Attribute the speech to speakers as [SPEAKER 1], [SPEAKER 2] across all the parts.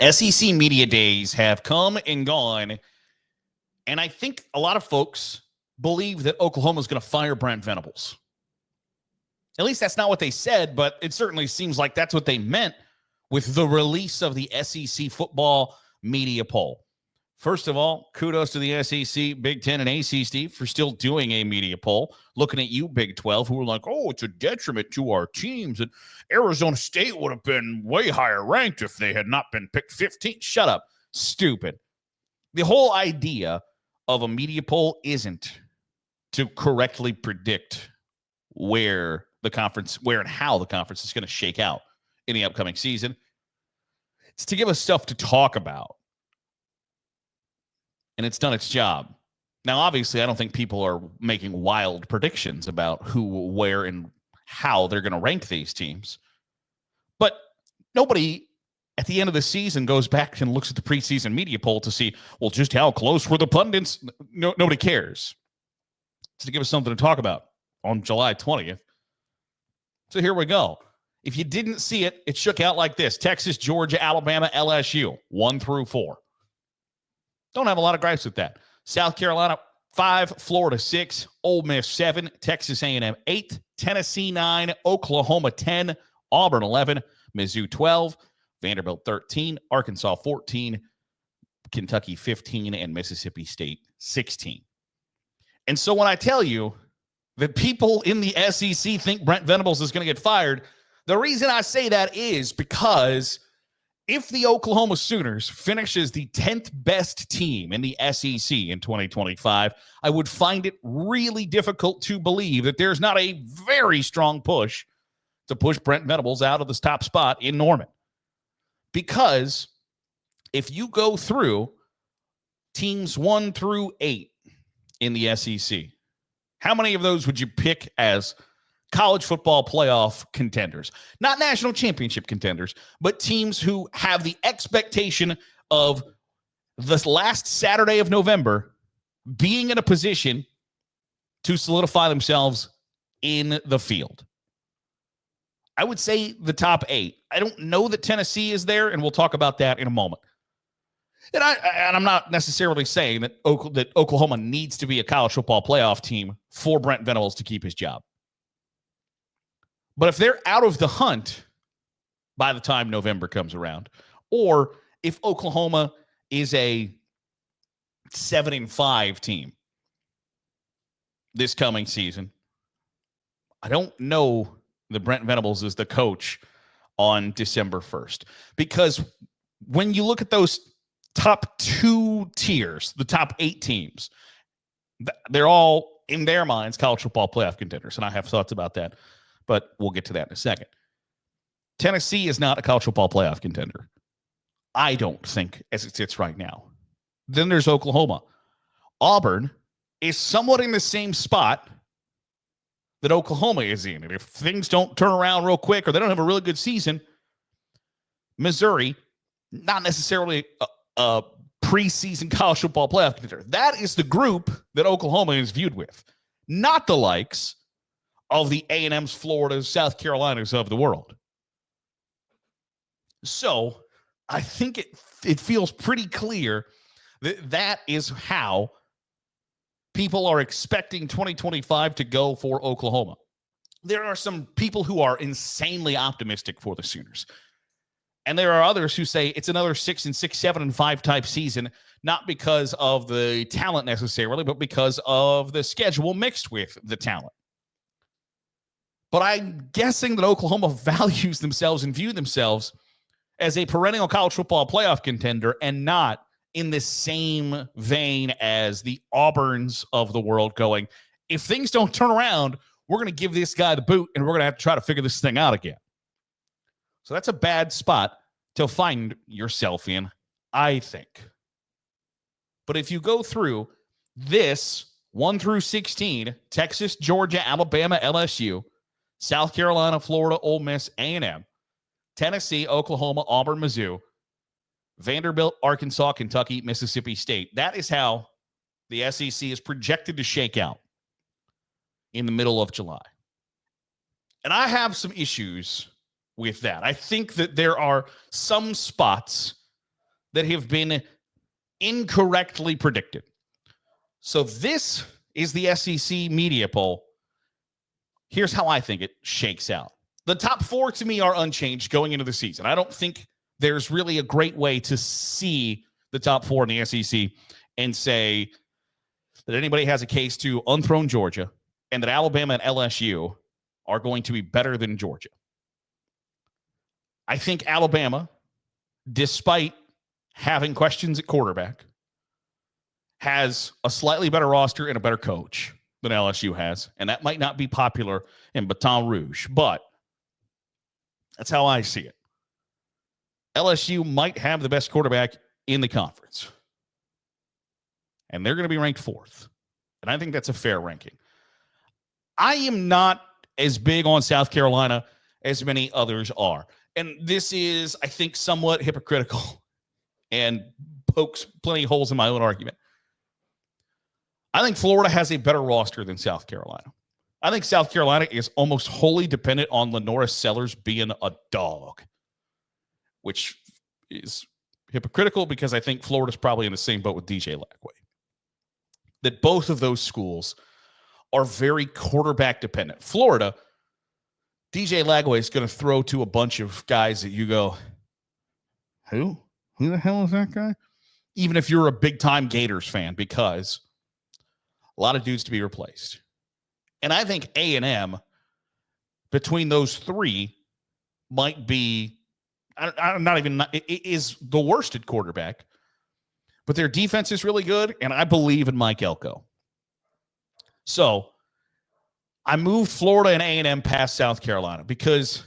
[SPEAKER 1] SEC media days have come and gone, and I think a lot of folks believe that Oklahoma is going to fire Brent Venables. At least that's not what they said, but it certainly seems like that's what they meant with the release of the SEC football media poll. First of all, kudos to the SEC, Big Ten, and ACC for still doing a media poll. Looking at you, Big 12, who were like, oh, it's a detriment to our teams. And Arizona State would have been way higher ranked if they had not been picked 15th. Shut up. Stupid. The whole idea of a media poll isn't to correctly predict where and how the conference is going to shake out in the upcoming season. It's to give us stuff to talk about. And it's done its job. Now, obviously, I don't think people are making wild predictions about who, where, and how they're going to rank these teams. But nobody at the end of the season goes back and looks at the preseason media poll to see, well, just how close were the pundits? Nobody cares. It's to give us something to talk about on July 20th. So here we go. If you didn't see it, it shook out like this. Texas, Georgia, Alabama, LSU, 1-4. Don't have a lot of gripes with that. South Carolina, 5, Florida, 6, Ole Miss, 7, Texas A&M, 8, Tennessee, 9, Oklahoma, 10, Auburn, 11, Mizzou, 12, Vanderbilt, 13, Arkansas, 14, Kentucky, 15, and Mississippi State, 16. And so when I tell you that people in the SEC think Brent Venables is going to get fired, the reason I say that is because if the Oklahoma Sooners finishes the 10th best team in the SEC in 2025, I would find it really difficult to believe that there's not a very strong push to push Brent Venables out of this top spot in Norman. Because if you go through teams 1 through 8 in the SEC, how many of those would you pick as college football playoff contenders? Not national championship contenders, but teams who have the expectation of this last Saturday of November being in a position to solidify themselves in the field. I would say the top 8. I don't know that Tennessee is there, and we'll talk about that in a moment. And I'm not necessarily saying that Oklahoma needs to be a college football playoff team for Brent Venables to keep his job. But if they're out of the hunt by the time November comes around, or if Oklahoma is a 7-5 team this coming season, I don't know that Brent Venables is the coach on December 1st. Because when you look at those top 2 tiers, the top 8 teams, they're all, in their minds, college football playoff contenders. And I have thoughts about that, but we'll get to that in a second. Tennessee is not a college football playoff contender, I don't think, as it sits right now. Then there's Oklahoma. Auburn is somewhat in the same spot that Oklahoma is in. And if things don't turn around real quick or they don't have a really good season, Missouri, not necessarily a preseason college football playoff contender. That is the group that Oklahoma is viewed with, not the likes of the A&Ms, Floridas, South Carolinas of the world. So I think it feels pretty clear that that is how people are expecting 2025 to go for Oklahoma. There are some people who are insanely optimistic for the Sooners. And there are others who say it's another 6-6, 7-5 type season, not because of the talent necessarily, but because of the schedule mixed with the talent. But I'm guessing that Oklahoma values themselves and view themselves as a perennial college football playoff contender and not in the same vein as the Auburns of the world going, if things don't turn around, we're going to give this guy the boot and we're going to have to try to figure this thing out again. So that's a bad spot to find yourself in, I think. But if you go through this 1 through 16, Texas, Georgia, Alabama, LSU, South Carolina, Florida, Ole Miss, A&M, Tennessee, Oklahoma, Auburn, Mizzou, Vanderbilt, Arkansas, Kentucky, Mississippi State. That is how the SEC is projected to shake out in the middle of July. And I have some issues with that. I think that there are some spots that have been incorrectly predicted. So this is the SEC media poll. Here's how I think it shakes out. The top 4 to me are unchanged going into the season. I don't think there's really a great way to see the top 4 in the SEC and say that anybody has a case to unthrone Georgia and that Alabama and LSU are going to be better than Georgia. I think Alabama, despite having questions at quarterback, has a slightly better roster and a better coach than LSU has, and that might not be popular in Baton Rouge, but that's how I see it. LSU might have the best quarterback in the conference, and they're going to be ranked 4th, and I think that's a fair ranking. I am not as big on South Carolina as many others are, and this is, I think, somewhat hypocritical and pokes plenty of holes in my own argument. I think Florida has a better roster than South Carolina. I think South Carolina is almost wholly dependent on Lenora Sellers being a dog, which is hypocritical because I think Florida's probably in the same boat with DJ Lagway. That both of those schools are very quarterback dependent. Florida, DJ Lagway is going to throw to a bunch of guys that you go, who? Who the hell is that guy? Even if you're a big-time Gators fan, because a lot of dudes to be replaced. And I think A&M, between those 3, might be, is the worst at quarterback, but their defense is really good, and I believe in Mike Elko. So I moved Florida and A&M past South Carolina because,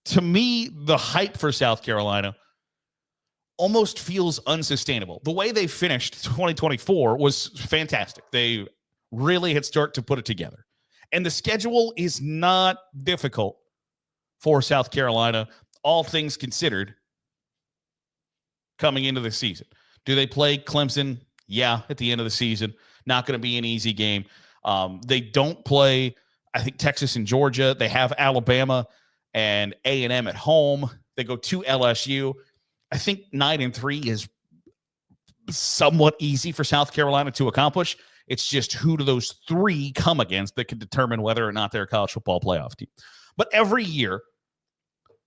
[SPEAKER 1] to me, the hype for South Carolina almost feels unsustainable. The way they finished 2024 was fantastic. They really had started to put it together. And the schedule is not difficult for South Carolina, all things considered, coming into the season. Do they play Clemson? Yeah, at the end of the season. Not going to be an easy game. They don't play, I think, Texas and Georgia. They have Alabama and A&M at home. They go to LSU. I think 9-3 is somewhat easy for South Carolina to accomplish. It's just who do those 3 come against that can determine whether or not they're a college football playoff team. But every year,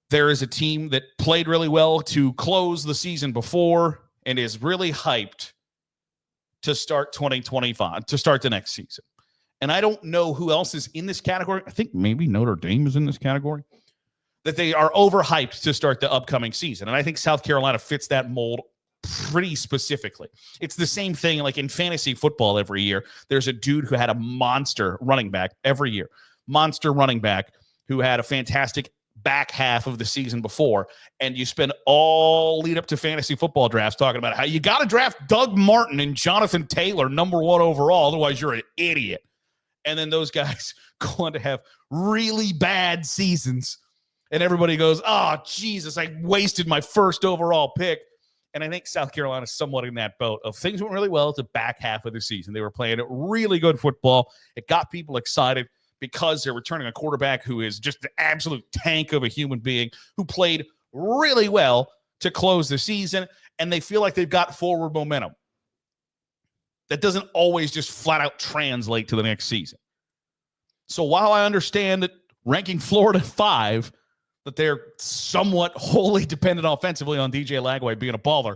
[SPEAKER 1] there is a team that played really well to close the season before and is really hyped to start 2025, to start the next season. And I don't know who else is in this category. I think maybe Notre Dame is in this category. That they are overhyped to start the upcoming season. And I think South Carolina fits that mold pretty specifically. It's the same thing like in fantasy football every year. There's a dude who had a monster running back every year. Monster running back who had a fantastic back half of the season before. And you spend all lead up to fantasy football drafts talking about how you got to draft Doug Martin and Jonathan Taylor number 1 overall. Otherwise, you're an idiot. And then those guys go on to have really bad seasons. And everybody goes, oh, Jesus, I wasted my first overall pick. And I think South Carolina is somewhat in that boat of things went really well at the back half of the season. They were playing really good football. It got people excited because they're returning a quarterback who is just the absolute tank of a human being who played really well to close the season. And they feel like they've got forward momentum. That doesn't always just flat out translate to the next season. So while I understand that ranking Florida 5, that they're somewhat wholly dependent offensively on DJ Lagway being a baller,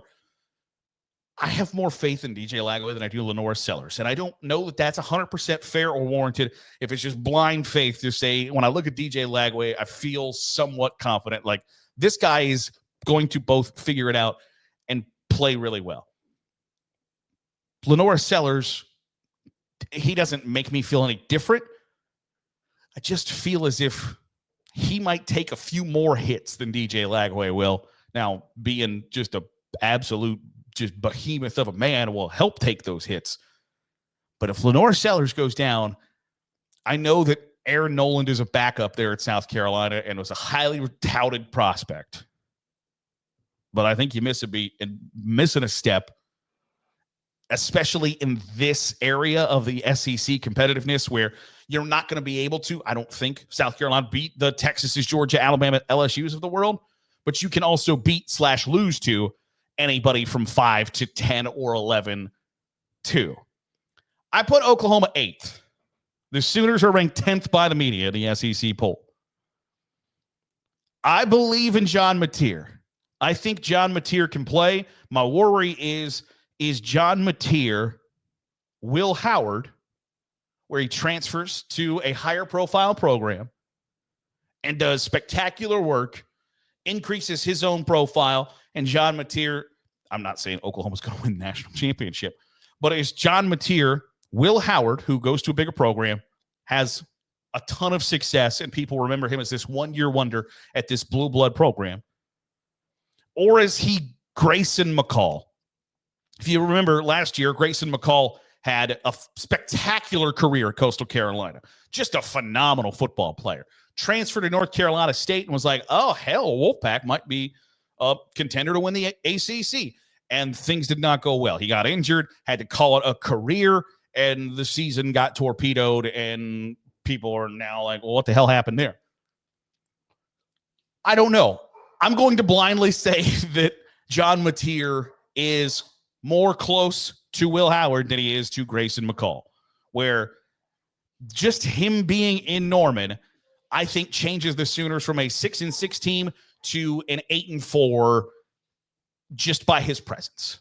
[SPEAKER 1] I have more faith in DJ Lagway than I do Lenora Sellers. And I don't know that that's 100% fair or warranted if it's just blind faith to say, when I look at DJ Lagway, I feel somewhat confident. Like, this guy is going to both figure it out and play really well. Lenora Sellers, he doesn't make me feel any different. I just feel as if he might take a few more hits than DJ Lagway will. Now, being just a absolute just behemoth of a man will help take those hits. But if Lenora Sellers goes down, I know that Aaron Noland is a backup there at South Carolina and was a highly touted prospect. But I think you miss a beat and missing a step, especially in this area of the SEC competitiveness where you're not going to be able to, I don't think, South Carolina beat the Texas, Georgia, Alabama, LSUs of the world, but you can also beat/lose to anybody from 5 to 10 or 11 too. I put Oklahoma 8th. The Sooners are ranked 10th by the media in the SEC poll. I believe in John Mateer. I think John Mateer can play. My worry is John Mateer Will Howard, where he transfers to a higher profile program and does spectacular work, increases his own profile, and John Mateer, I'm not saying Oklahoma's going to win the national championship, but is John Mateer, Will Howard, who goes to a bigger program, has a ton of success, and people remember him as this one-year wonder at this blue blood program? Or is he Grayson McCall? If you remember last year, Grayson McCall had a spectacular career at Coastal Carolina. Just a phenomenal football player. Transferred to North Carolina State and was like, oh, hell, Wolfpack might be a contender to win the ACC. And things did not go well. He got injured, had to call it a career, and the season got torpedoed, and people are now like, well, what the hell happened there? I don't know. I'm going to blindly say that John Mateer is more close to Will Howard than he is to Grayson McCall, where just him being in Norman, I think, changes the Sooners from a 6-6 team to an 8-4 just by his presence.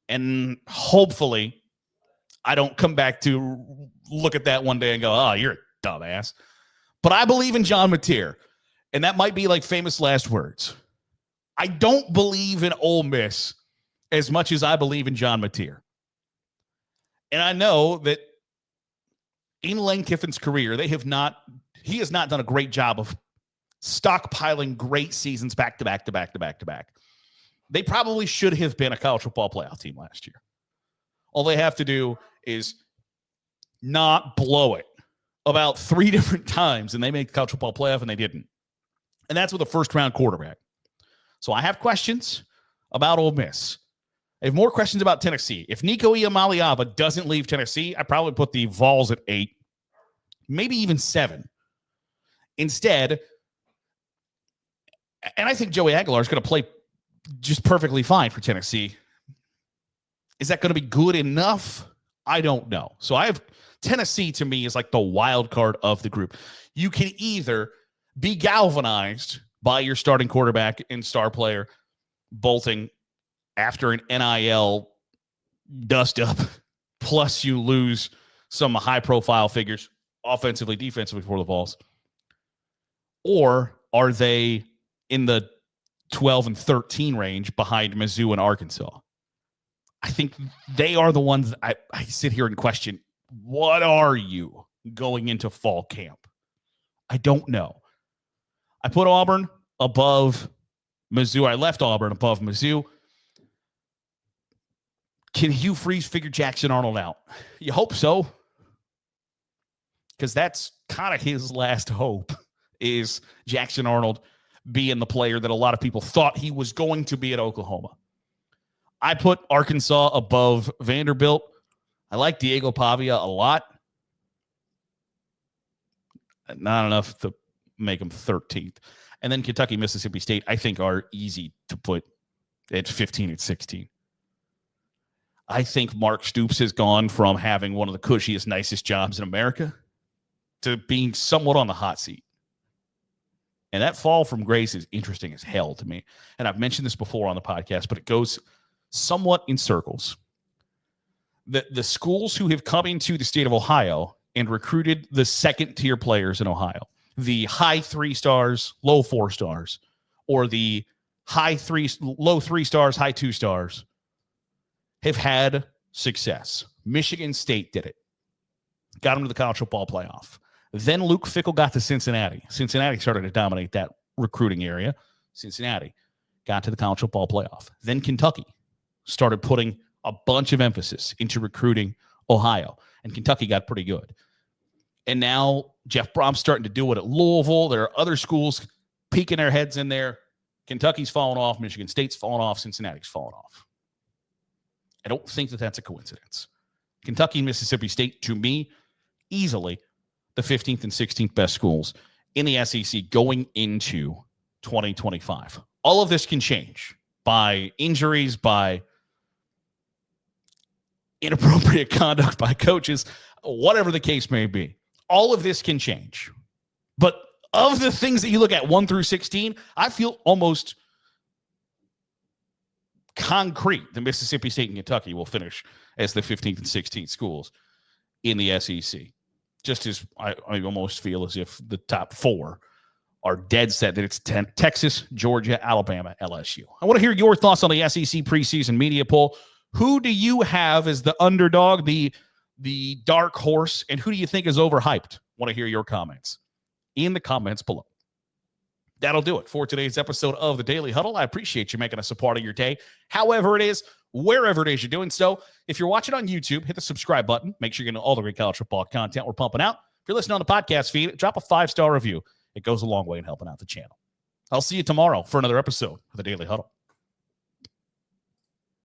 [SPEAKER 1] And hopefully I don't come back to look at that one day and go, oh, you're a dumbass. But I believe in John Mateer, and that might be like famous last words. I don't believe in Ole Miss as much as I believe in John Mateer. And I know that in Lane Kiffin's career, he has not done a great job of stockpiling great seasons back to back to back to back to back. They probably should have been a college football playoff team last year. All they have to do is not blow it about 3 different times, and they make the college football playoff, and they didn't. And that's with a first-round quarterback. So I have questions about Ole Miss. I have more questions about Tennessee. If Nico Iamaleava doesn't leave Tennessee, I probably put the Vols at 8, maybe even 7. Instead, and I think Joey Aguilar is going to play just perfectly fine for Tennessee. Is that going to be good enough? I don't know. So I have Tennessee, to me, is like the wild card of the group. You can either be galvanized by your starting quarterback and star player bolting after an NIL dust up, plus you lose some high profile figures offensively, defensively for the Vols. Or are they in the 12 and 13 range behind Mizzou and Arkansas? I think they are the ones I sit here and question, what are you going into fall camp? I don't know. I put Auburn above Mizzou. I left Auburn above Mizzou. Can Hugh Freeze figure Jackson Arnold out? You hope so. Because that's kind of his last hope, is Jackson Arnold being the player that a lot of people thought he was going to be at Oklahoma. I put Arkansas above Vanderbilt. I like Diego Pavia a lot. Not enough to make him 13th. And then Kentucky, Mississippi State, I think are easy to put at 15 and 16. I think Mark Stoops has gone from having one of the cushiest, nicest jobs in America to being somewhat on the hot seat. And that fall from grace is interesting as hell to me. And I've mentioned this before on the podcast, but it goes somewhat in circles. The schools who have come into the state of Ohio and recruited the second-tier players in Ohio, the high 3 stars, low 4 stars, or the low 3 stars, high 2 stars, have had success. Michigan State did it. Got them to the college football playoff. Then Luke Fickell got to Cincinnati. Cincinnati started to dominate that recruiting area. Cincinnati got to the college football playoff. Then Kentucky started putting a bunch of emphasis into recruiting Ohio, and Kentucky got pretty good. And now Jeff Brom's starting to do it at Louisville. There are other schools peeking their heads in there. Kentucky's fallen off. Michigan State's fallen off. Cincinnati's fallen off. I don't think that that's a coincidence. Kentucky and Mississippi State, to me, easily the 15th and 16th best schools in the SEC going into 2025. All of this can change. by injuries, by inappropriate conduct by coaches, whatever the case may be. All of this can change. But of the things that you look at 1 through 16, I feel almost concrete that Mississippi State and Kentucky will finish as the 15th and 16th schools in the SEC. Just as I almost feel as if the top 4 are dead set that it's Texas, Georgia, Alabama, LSU. I want to hear your thoughts on the SEC preseason media poll. Who do you have as the underdog, the dark horse, and who do you think is overhyped? I want to hear your comments in the comments below. That'll do it for today's episode of the Daily Huddle. I appreciate you making us a part of your day, however it is, wherever it is you're doing so. If you're watching on YouTube, hit the subscribe button. Make sure you're getting all the great college football content we're pumping out. If you're listening on the podcast feed, drop a 5-star review. It goes a long way in helping out the channel. I'll see you tomorrow for another episode of the Daily Huddle.